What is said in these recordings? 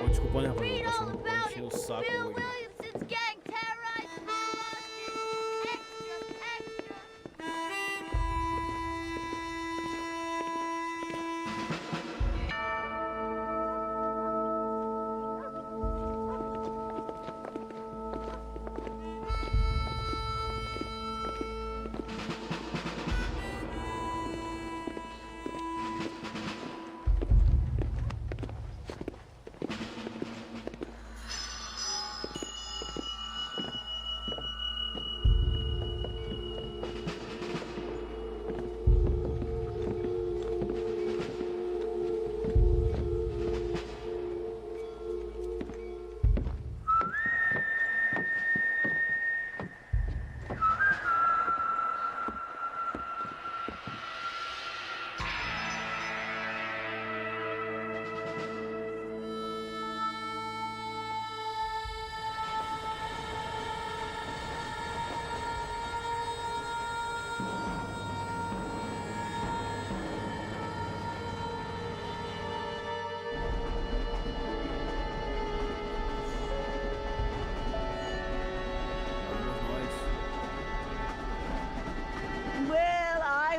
Desculpa, né, rapaz? Eu vou encher o saco hoje.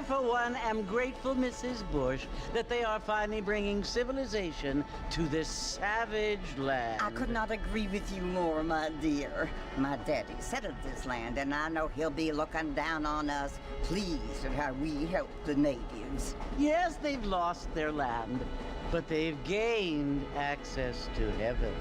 For one, am grateful, Mrs. Bush, that they are finally bringing civilization to this savage land. I could not agree with you more, my dear. My daddy settled this land, and I know he'll be looking down on us, pleased at how we help the natives. Yes, they've lost their land, but they've gained access to heaven.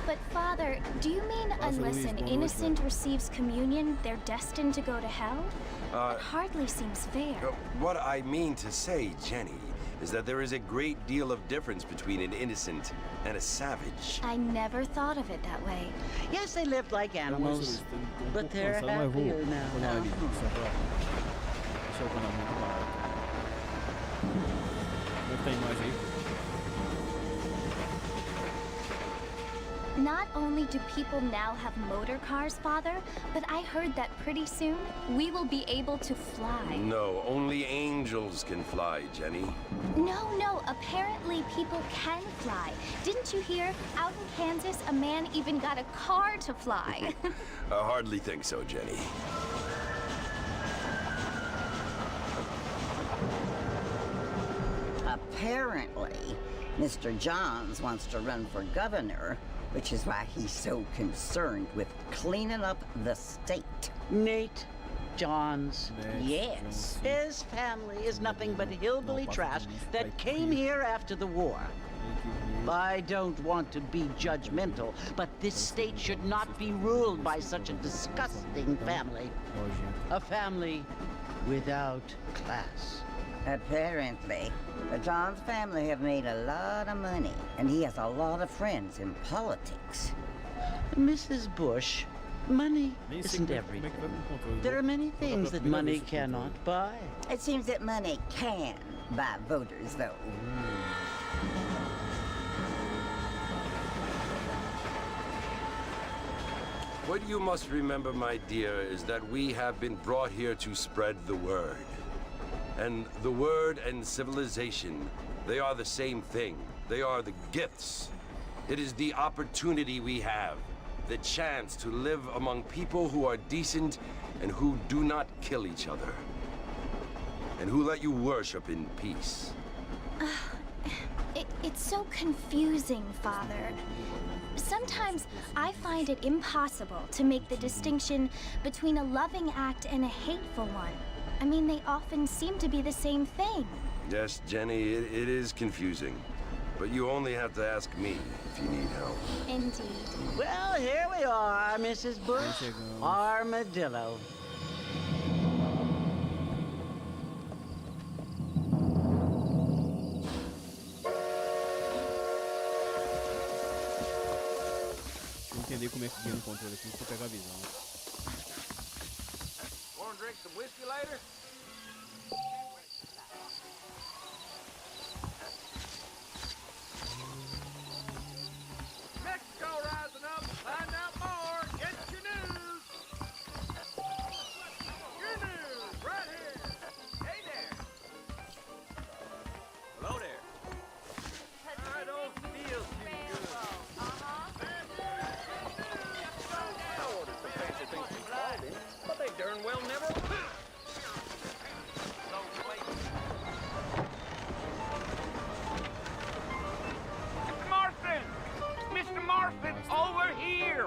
But Father, do you mean unless an innocent receives communion, they're destined to go to hell? It hardly seems fair. What I mean to say, Jenny, is that there is a great deal of difference between an innocent and a savage. I never thought of it that way. Yes, they lived like animals, but they're happier now. Not only do people now have motor cars, Father, but I heard that pretty soon we will be able to fly. No, only angels can fly, Jenny. No, apparently people can fly. Didn't you hear? Out in Kansas, a man even got a car to fly. I hardly think so, Jenny. Apparently, Mr. Johns wants to run for governor, which is why he's so concerned with cleaning up the state. Nate Johns. Yes. His family is nothing but hillbilly trash that came here after the war. I don't want to be judgmental, but this state should not be ruled by such a disgusting family. A family without class. Apparently. But John's family have made a lot of money, and he has a lot of friends in politics. Mrs. Bush, money isn't everything. There are many things that money cannot buy. It seems that money can buy voters, though. What you must remember, my dear, is that we have been brought here to spread the word. And the word and civilization, they are the same thing. They are the gifts. It is the opportunity we have, the chance to live among people who are decent and who do not kill each other. And who let you worship in peace. It's so confusing, Father. Sometimes I find it impossible to make the distinction between a loving act and a hateful one. I mean, they often seem to be the same thing. Yes, Jenny, it is confusing. But you only have to ask me if you need help. Indeed. Well, here we are, Mrs. Bush. Armadillo. Entender como é que guia no controle aqui pra pegar a visão. Want to drink some whiskey later? Mexico rising up. Find out more. Get your news. Your news right here. Hey there. Hello there. I don't feel too good. I ordered some fancy things from clothing, but they darn well never will. Mr. Marston! Mr. Marston, over here!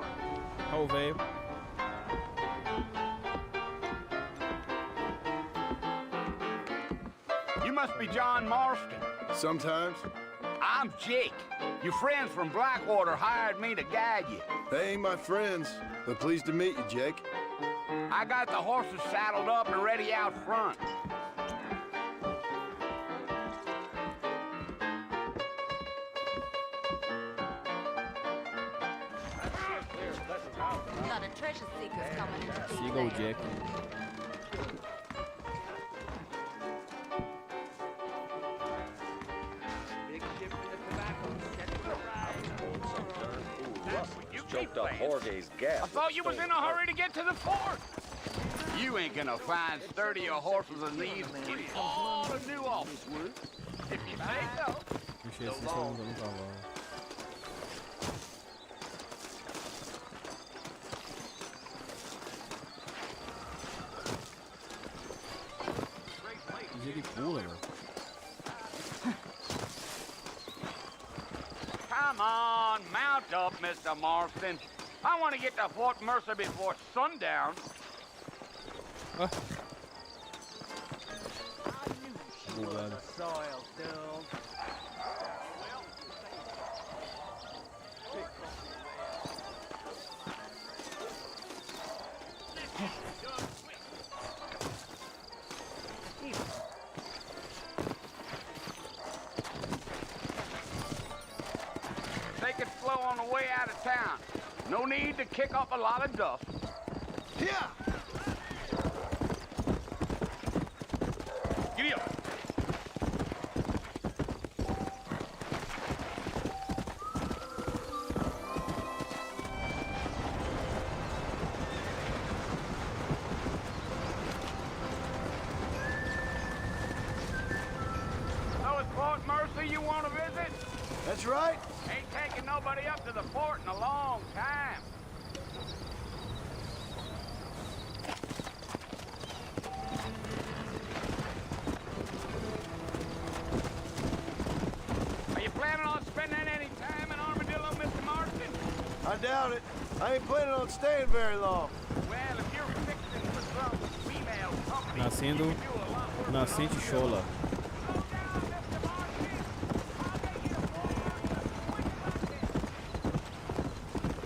Oh, velho. You must be John Marston. Sometimes. I'm Jake. Your friends from Blackwater hired me to guide you. They ain't my friends, but pleased to meet you, Jake. I got the horses saddled up and ready out front. Got a treasure seekers coming. Siga o Jack. Choked up Jorge's gas. I thought you was in a hurry to get to the fort. You ain't gonna find sturdier horses than these in all the new office. If you say so. Puxei esse segundo no cavalo. Mas ele pula, meu. Come on, mount up, Mr. Marston. I want to get to Fort Mercer before sundown. Ah. Bugado. Take it slow on the way out of town. No need to kick up a lot of dust. Yeah! Giddy up. So it's Fort Mercer you want to visit? That's right. Ain't taking nobody up to the fort in a long time. Are you planning on spending any time in Armadillo, Mr. Marston? I doubt it. I ain't planning on staying very long. Well, if you're fixing for some female company, Nascendo you can do a lot more. Nascente Chola.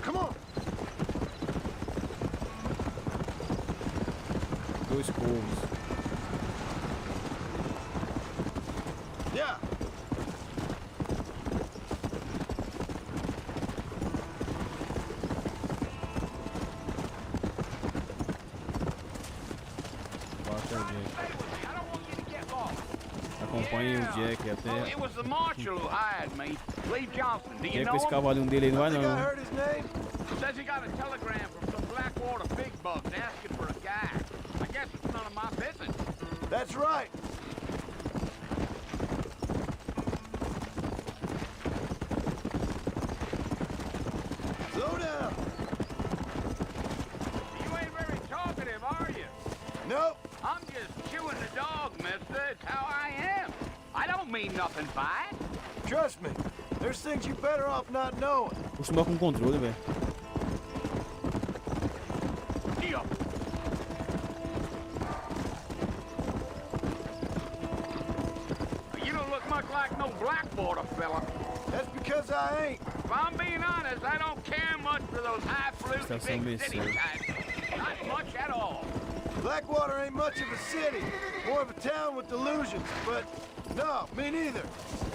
Come on. Dois corvos. Acompanhe o Jack até. Oh, it was the marshal who hired me. Lee Johnson. Do you Jack know com esse him? cavalinho dele aí não vai I think I não. heard his name. Says he got a telegram from some Blackwater big bugs asking for a guy. I guess it's none of my business. That's right. Slow down. You ain't very talkative, are you? Nope. I'm just chewing the dog, mister. It's how I am. I don't mean nothing by it. Trust me. There's things you better off not knowing. Costuma com controle, velho. Deal. You don't look much like no Blackwater fella. That's because I ain't. If I'm being honest, I don't care much for those highfalutin big city types. Not much at all. Blackwater ain't much of a city. More of a town with delusions, but no, me neither.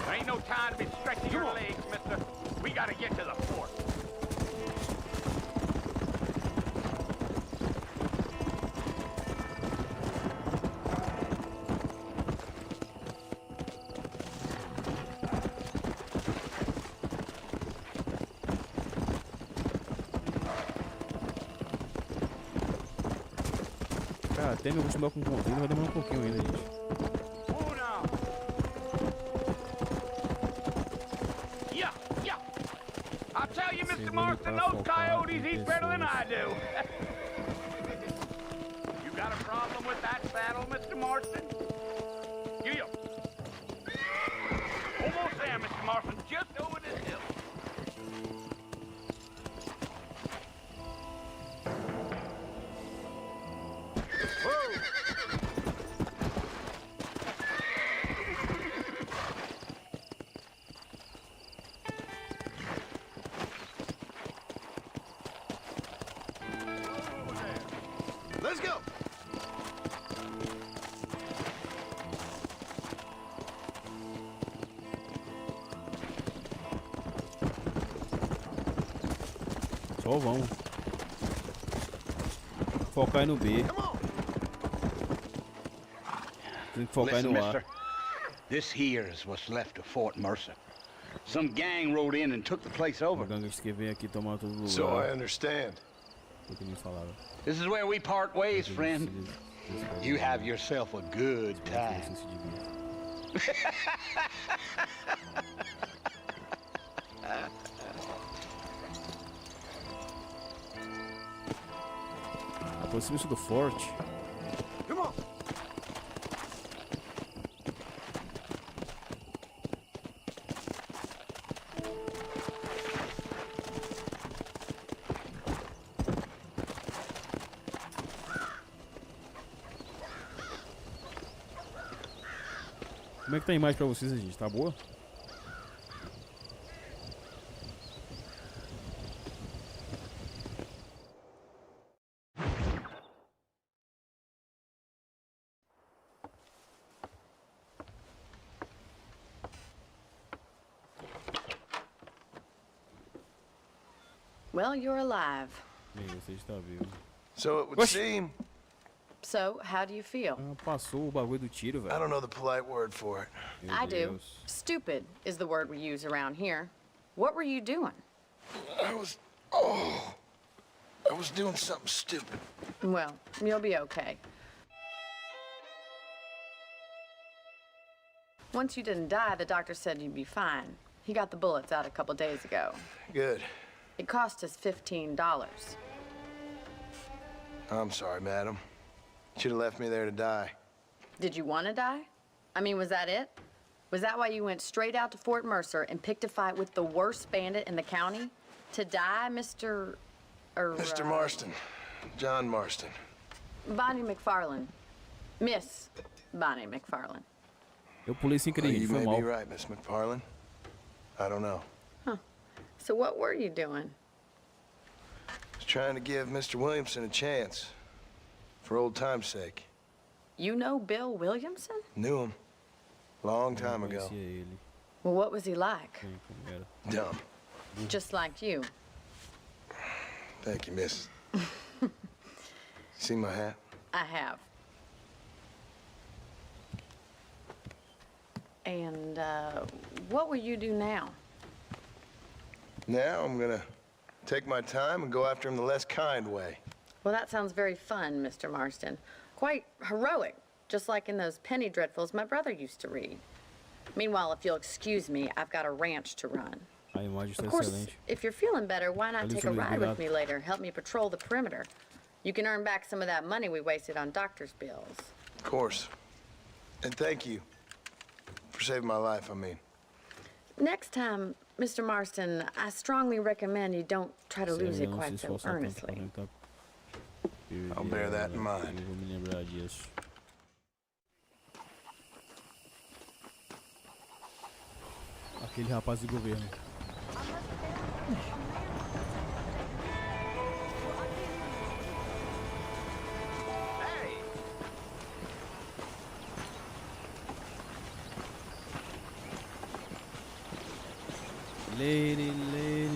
There ain't no time to be stretching your legs, mister. We gotta get to the fort. Cara, até me acostumar com controle vai demorar um pouquinho ainda, gente. I'll tell you, Mr. Marston, those coyotes eat better than I do. You got a problem with that saddle, Mr. Marston? You. Almost there, Mr. Marston, just over this hill. Whoa! Let's go! Só vamos. Focar aí no B. Tem que focar aí Listen, no A. mister, this here is what's left of Fort Mercer. Some gang rode in and took the place over. O gangue que vem aqui tomar todo lugar. So I understand. O que me falaram. This is where we part ways, friend. You have yourself a good time. Aproxime-se do forte. Come on! Como é que tá a imagem pra vocês, gente? Tá boa? Well, you're alive. Bem, você está vivo. So it would Oxi. seem. So, how do you feel? Ah, passou o bagulho do tiro, I velho. don't know the polite word for it. Meu I do. Deus. Stupid is the word we use around here. What were you doing? I was doing something stupid. Well, you'll be okay. Once you didn't die, the doctor said you'd be fine. He got the bullets out a couple days ago. Good. It cost us $15. I'm sorry, madam. Should have left me there to die. Did you want to die? I mean, was that it? Was that why you went straight out to Fort Mercer and picked a fight with the worst bandit in the county? To die, Mr. Mr. Marston. John Marston. Bonnie McFarlane. Miss Bonnie McFarlane. Eu pulei sem querer, You foi may mal. be right, Miss McFarlane. I don't know. So what were you doing? Was trying to give Mr. Williamson a chance. For old time's sake. You know Bill Williamson? Knew him. Long time Eu ago. conhecia ele. Well, what was he like? Bem, como era. Dumb. Just like you. Thank you, miss. See my hat? I have. And, what will you do now? Now I'm gonna take my time and go after him the less kind way. Well, that sounds very fun, Mr. Marston. Quite heroic, just like in those penny dreadfuls my brother used to read. Meanwhile, if you'll excuse me, I've got a ranch to run. Of course, if you're feeling better, why not take a ride with me later? Help me patrol the perimeter. You can earn back some of that money we wasted on doctor's bills. Of course. And thank you for saving my life, I mean. Next time, Mr. Marston, I strongly recommend you don't try to lose it quite so earnestly. I'll bear that in mind. Aquele rapaz do governo. Lady, lady,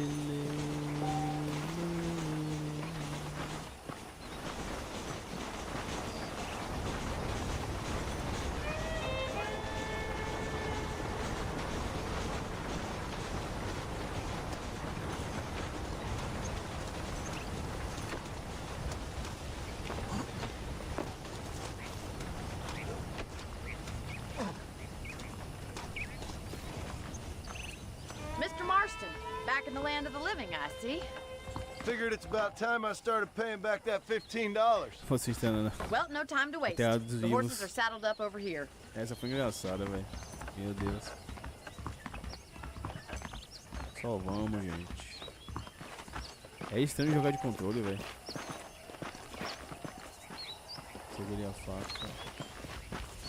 Mr. Marston, back in the land of the living, I see. Figured it's about time I started paying back that $15. Well, no time to waste. The horses are saddled up over here. Essa foi engraçada, velho. Meu Deus. Só vamos, gente. É estranho jogar de controle, velho. Segurei a faca.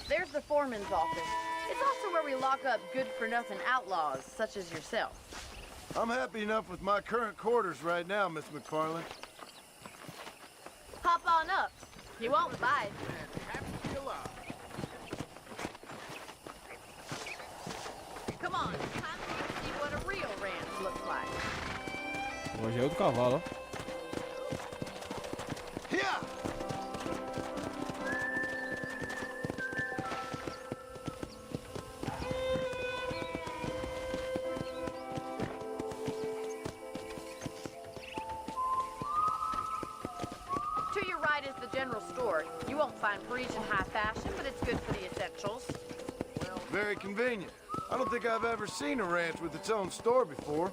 There's the foreman's office. It's also where we lock up good-for-nothing outlaws, such as yourself. I'm happy enough with my current quarters right now, Miss McFarland. Hop on up. You won't bite. Come on, time to see what a real ranch looks like. Hoje é outro cavalo, ó. Yeah! To your right is the general store. You won't find Parisian high fashion, but it's good for the essentials. Very convenient. I don't think I've ever seen a ranch with its own store before.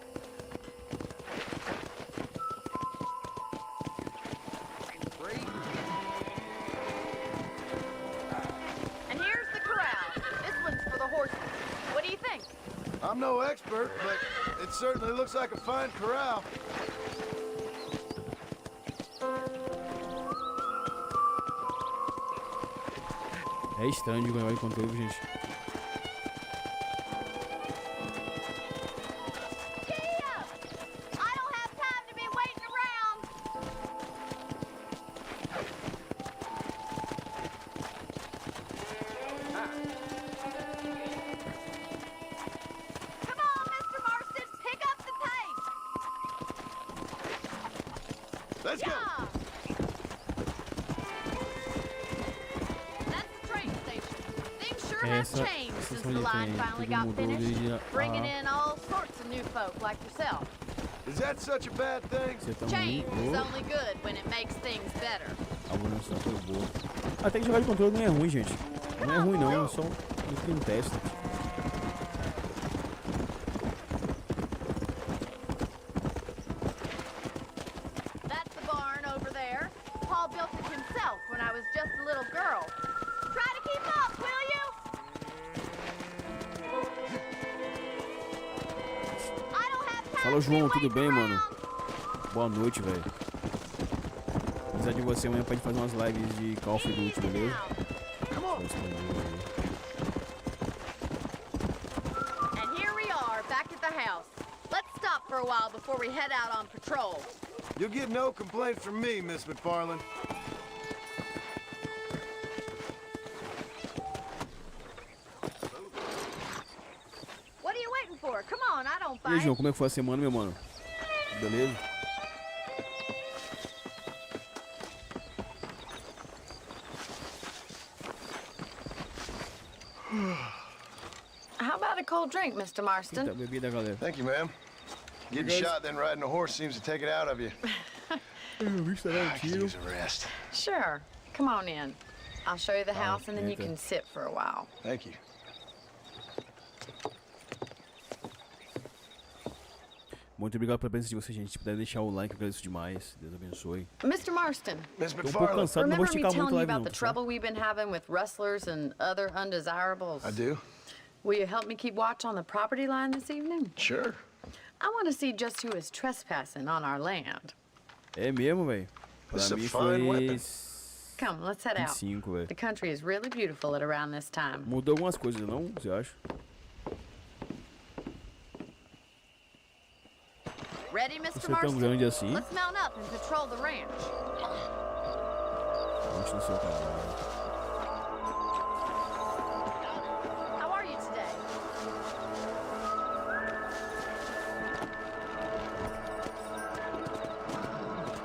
And here's the corral. This one's for the horses. What do you think? I'm no expert, but it certainly looks like a fine corral. É estranho de jogar de controle, gente. Let's go! That's the train station. Things sure have changed since the line finally got finished, bringing in all sorts of new folk like yourself. Is that such a bad thing? Change is only good when it makes things better. Até que jogar de controle não é ruim, gente. Não é ruim não, é só um teste. That's the barn over there. Paul built it himself when I was just a little girl. Try to keep up, will you? I don't have time. Fala, João, tudo bem, mano? Boa noite, velho. Apesar de você amanhã pode fazer umas lives de Call of Duty, beleza? And here we are, back at the house. Let's stop for a while before we head out on patrol. You'll get no complaints from me, Miss McFarland. What are you waiting for? Come on, I don't E aí, bite. João, como é que foi a semana, meu mano? Beleza? How about a cold drink, Mr. Marston? Bebida, galera. Thank you, ma'am. Getting shot, then riding a horse seems to take it out of you. I could use a rest. Sure. Come on in. I'll show you the house, and then you can sit for a while. Thank you. Muito obrigado pela presença de vocês, gente. Se puder deixar o like, eu agradeço demais. Deus abençoe. Mr. Marston, Tô um pouco cansado, não vou remember me esticar muito telling a you live about não, the tá? trouble we've been having with rustlers and other undesirables? I do. Will you help me keep watch on the property line this evening? Sure. I want to see just who is trespassing on our land. É mesmo, velho. This is Pra a mim fine foi weapon. Come, let's head out. 25, velho. The country is really beautiful at around this time. Mudou algumas coisas, não? Você acha? Ready, Mr. Você é tão Marston? grande assim? Let's mount up and patrol the ranch. Gente no seu canal. How are you today?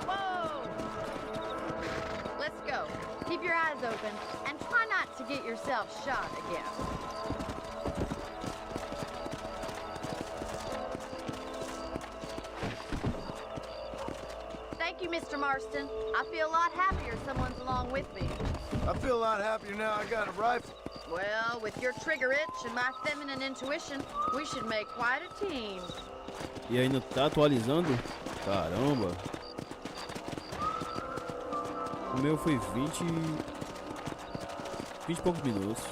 Whoa! Let's go. Keep your eyes open and try not to get yourself shot again. Thank you, Mr. Marston. I feel a lot happier someone's along with me. I feel a lot happier now I got a rifle. Well, with your trigger itch and my feminine intuition, we should make quite a team. E ainda tá atualizando? Caramba. O meu foi 20 e poucos minutos.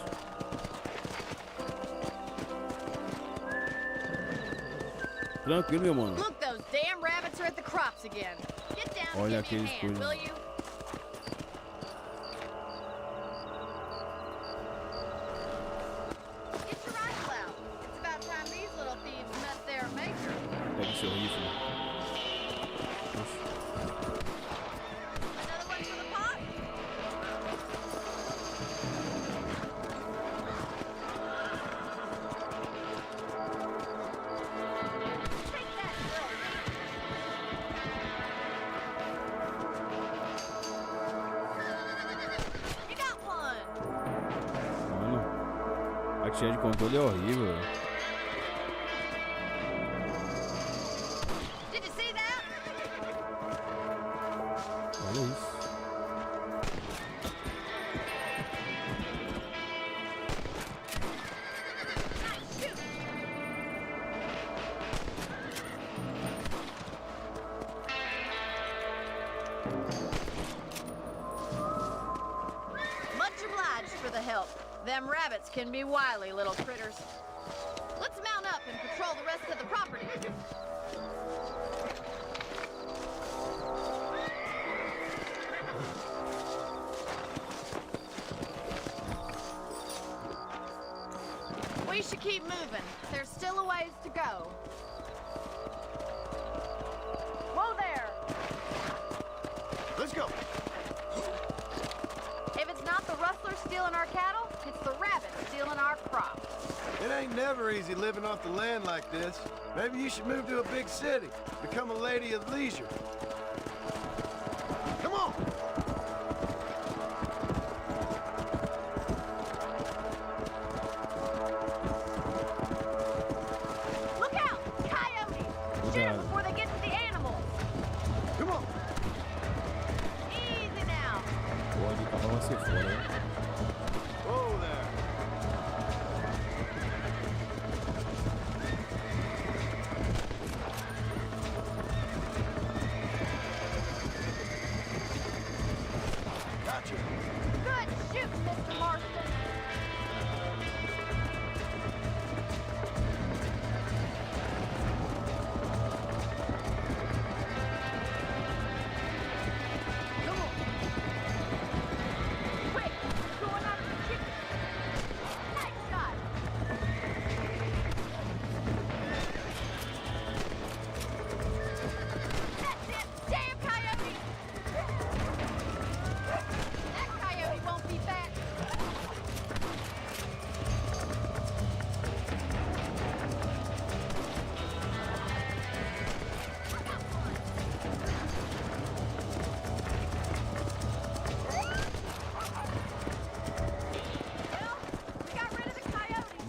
Tranquilo, meu mano. Look, those damn rabbits are at the crops again. Get down and Olha give me a aqueles hand, coisas. will you? Get your rifle out. It's about time these little thieves met their maker. Pega o seu rifle. Another one for the pot? Take that, little thief. You got one. Mano, a tia de controle é horrível. Did you see that? Olha isso. Nice shoot. Much obliged for the help. Them rabbits can be wily little critters. Let's mount up and patrol the rest of the property. We should keep moving. There's still a ways to go. Whoa there! Let's go. If it's not the rustlers stealing our cattle, it's the rabbits stealing our crops. It ain't never easy living off the land like this. Maybe you should move to a big city. Become a lady of leisure. Come on! Look out! Coyotes! Shoot them before they get to the animals! Come on! Easy now! Pô, ali tava você fora, né? Whoa there!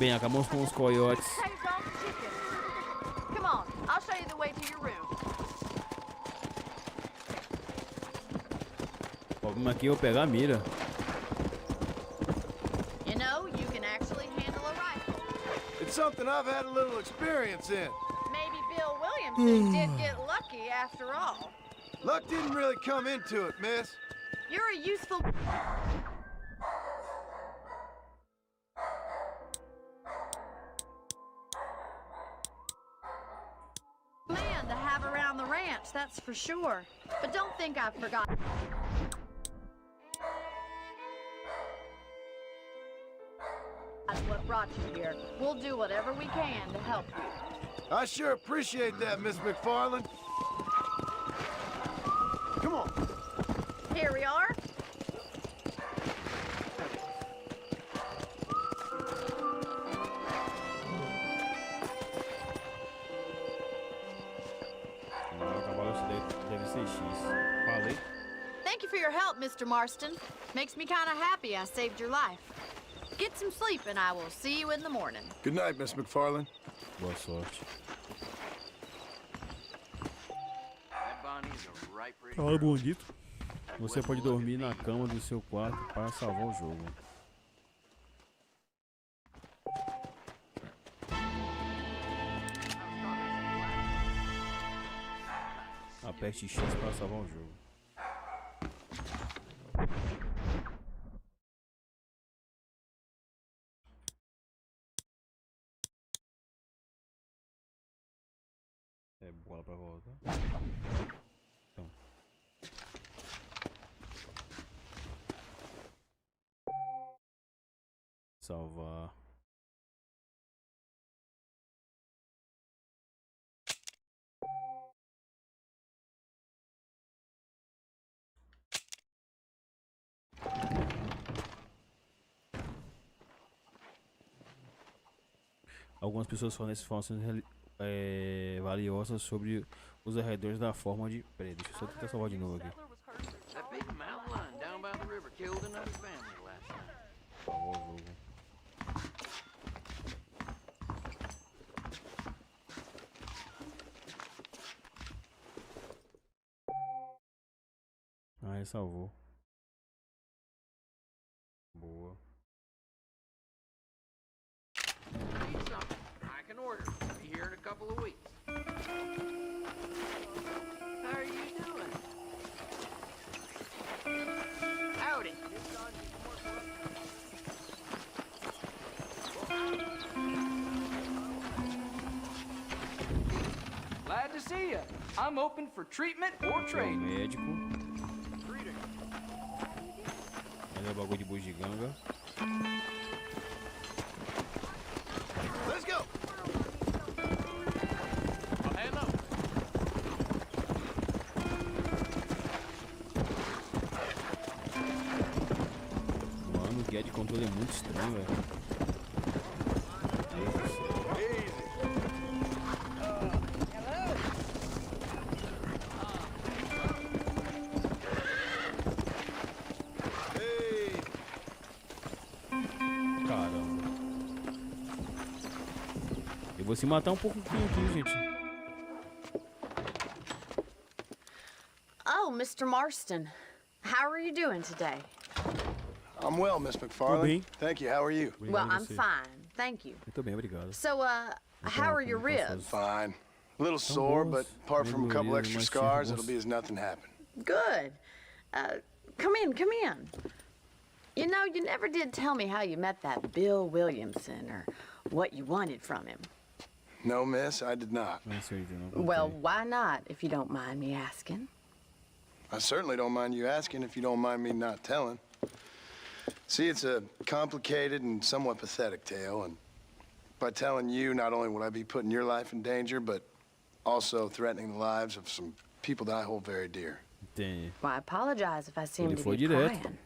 Bem, acabamos com os coiotes. Come on, I'll show you the way to your room. O problema aqui é eu pegar a mira. You know, you can actually handle a rifle. It's something I've had a little experience in. Maybe Bill Williamson did get lucky after all. Luck didn't really come into it, miss. You're a useful man to have around the ranch, that's for sure. But don't think I've forgotten. That's what brought you here. We'll do whatever we can to help you. I sure appreciate that, Miss McFarland. Come on. Here we are. Thank you for your help, Mr. Marston. Makes me kind of happy I saved your life. Get some sleep and I will see you in the morning. Good night, Miss McFarland. Boa sorte. Fala, bonito. Você pode dormir na cama do seu quarto para salvar o jogo. Aperte X para salvar o jogo. É bola para voltar. Então. Salvar. Algumas pessoas fornecem informações valiosas sobre os arredores da forma de... Peraí, deixa eu só tentar salvar de novo aqui. Salvar o jogo. Ah, ele salvou. Boa. I can order. Be here in a couple of weeks. How are you doing? Howdy. Glad to see you. I'm open for treatment or trade. Médico. Ele é o bagulho de bugiganga. Let's go. Hello. Mano, o guia de controle é muito estranho, velho. Vou se matar pouquinho aqui, gente. Oh, Mr. Marston. How are you doing today? I'm well, Miss McFarland. Thank you. How are you? Well, I'm fine. Thank you. Eu tô bem, obrigado. So, how are your ribs? Fine. A little sore, but apart from a couple extra scars, it'll be as nothing happened. Good. Come in, come in. You know, you never did tell me how you met that Bill Williamson or what you wanted from him. No, miss, I did not. Well, why not, if you don't mind me asking? I certainly don't mind you asking if you don't mind me not telling. See, it's a complicated and somewhat pathetic tale, and by telling you, not only would I be putting your life in danger, but also threatening the lives of some people that I hold very dear. Well, I apologize if I seem to be prying.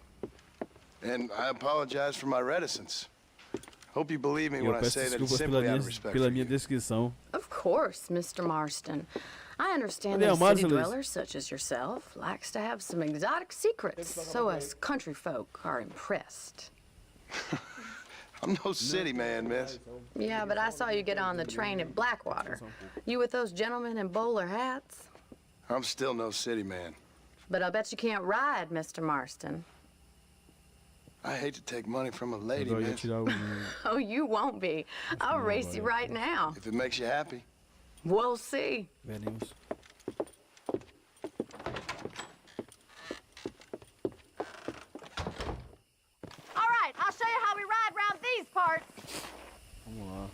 And I apologize for my reticence. Hope you believe me when I say that it's simply out of respect for you. Of course, Mr. Marston. I understand that a city dweller such as yourself likes to have some exotic secrets, so us country folk are impressed. I'm no city man, miss. Yeah, but I saw you get on the train at Blackwater. You with those gentlemen in bowler hats? I'm still no city man. But I bet you can't ride, Mr. Marston. I hate to take money from a lady, miss. Oh, you won't be. I'll race you right now. If it makes you happy. We'll see. All right, I'll show you how we ride around these parts. Vamos lá.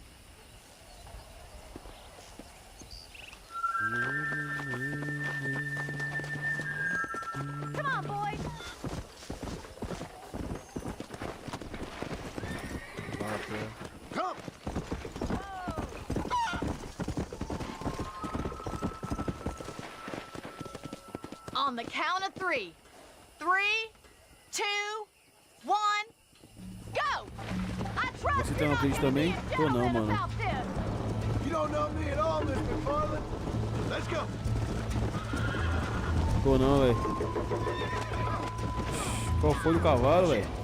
Come on, boys. Come! On the count of 3. 3, 2, 1, go! I trust Você tem uma playlist também? Tô não, mano. You don't know me at all, Miss McFarland. Let's go. Tô não, velho. Qual foi do cavalo, velho?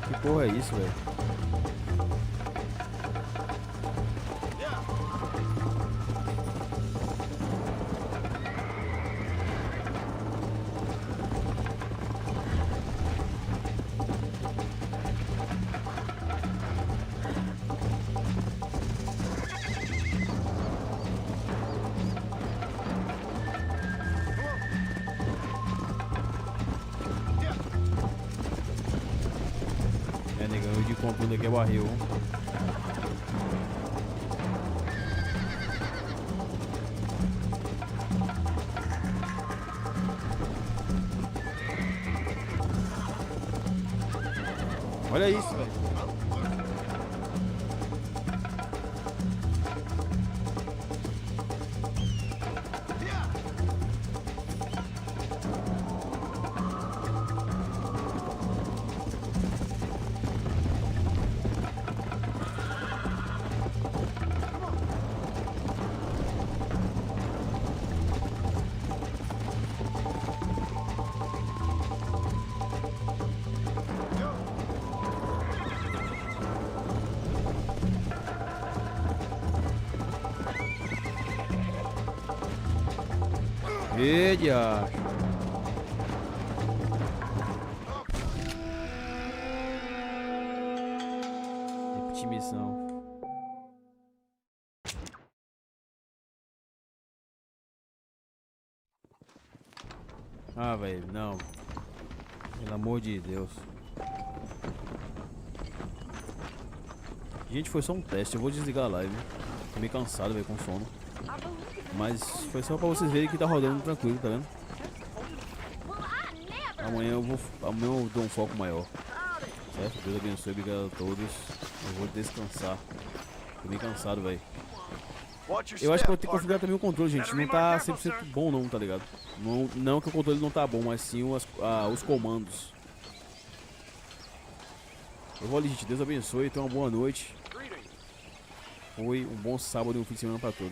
Que porra é isso, velho? É, negão, eu de comprando aqui é barril. Olha isso, velho. Veja. Repetir missão. Ah, velho, não. Pelo amor de Deus. Gente, foi só um teste. Eu vou desligar a live. Tô meio cansado, velho, com sono. Mas foi só pra vocês verem que tá rodando tranquilo, tá vendo? Amanhã eu dou um foco maior. Certo? Deus abençoe, obrigado a todos. Eu vou descansar. Tô meio cansado, velho. Eu acho que eu vou ter que configurar também o controle, gente. Não tá 100% bom não, tá ligado? Não que o controle não tá bom, mas sim os comandos. Eu vou ali, gente. Deus abençoe. Tenha uma boa noite. Foi um bom sábado e um fim de semana pra todos.